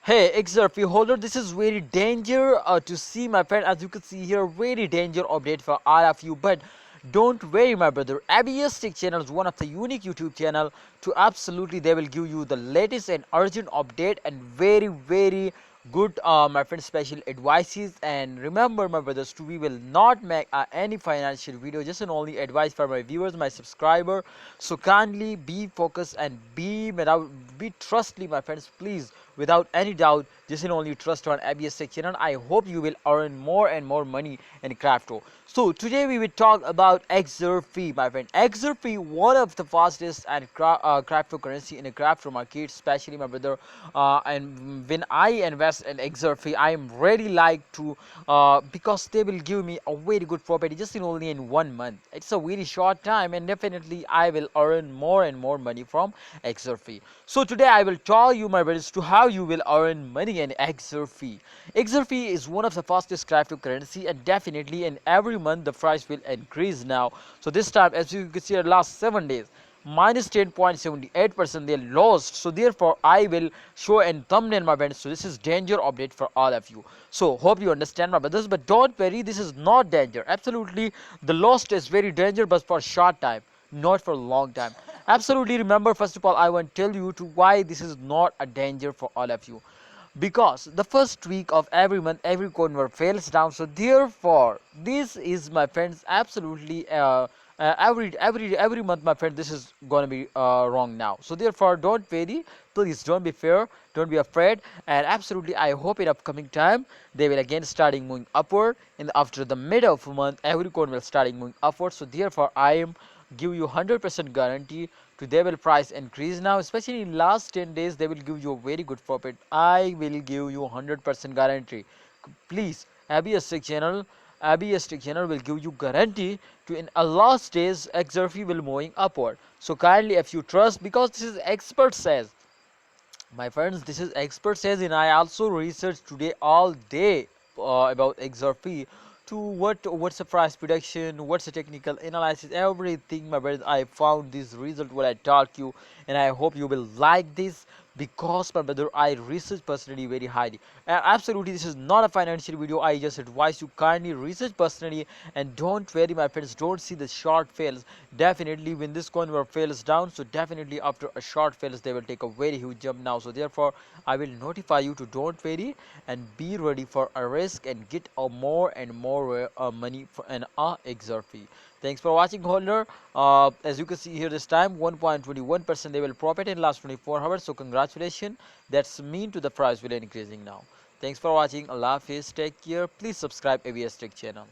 Hey XRP holder, this is very danger to see my friend. As you can see here, very danger update for all of you. But don't worry my brother, ABS Tech channel is one of the unique YouTube channel to absolutely they will give you the latest and urgent update and very good my friend special advices. And remember my brothers, we will not make any financial video, just an only advice for my viewers, my subscriber. So kindly be focused and be trustly my friends, please, without any doubt, just and only trust on ABS Tech channel. I hope you will earn more and more money in crypto. So today we will talk about XRP my friend. XRP, one of the fastest and cryptocurrency in the crypto market, especially my brother. And when I invest in XRP, I am really like to because they will give me a very good property just in only in 1 month. It's a very short time, and definitely I will earn more and more money from XRP. So today I will tell you my brothers to how you will earn money in XRP. XRP is one of the fastest cryptocurrency, and definitely in every month the price will increase now. So this time, as you can see, last 7 days minus 10.78% they lost. So therefore I will show in thumbnail my friends. So this is danger update for all of you. So hope you understand my brothers, but don't worry, this is not danger. Absolutely the loss is very danger, but for short time, not for a long time. Absolutely, remember, first of all I want to tell you to why this is not a danger for all of you, because the first week of every month every coin fails down. So therefore this is my friends absolutely every month my friend, this is gonna be wrong now. So therefore don't worry, please don't be fear, don't be afraid. And absolutely I hope in upcoming time they will again starting moving upward, and after the mid of month every coin will starting moving upward. So therefore I am give you 100% guarantee to they will price increase now, especially in last 10 days they will give you a very good profit. I will give you 100% guarantee. Please, ABS Tech channel will give you guarantee to in a last days XRP will moving upward. So kindly, if you trust, because this is expert says my friends, this is expert says, and I also researched today all day about XRP to what's the price prediction, what's the technical analysis, everything my friends. I found this result what I taught you, and I hope you will like this, because my brother I research personally very highly. Absolutely this is not a financial video, I just advise you kindly research personally. And don't worry my friends, don't see the short fails. Definitely when this coin were fails down, so definitely after a short fails they will take a very huge jump now. So therefore I will notify you to don't worry and be ready for a risk and get a more and more money for an XRP. Thanks for watching holder. As you can see here, this time 1.21% they will profit in last 24 hours. So congratulations, that's mean to the price will increasing now. Thanks for watching. Allah Hafiz, take care. Please subscribe ABS Tech channel.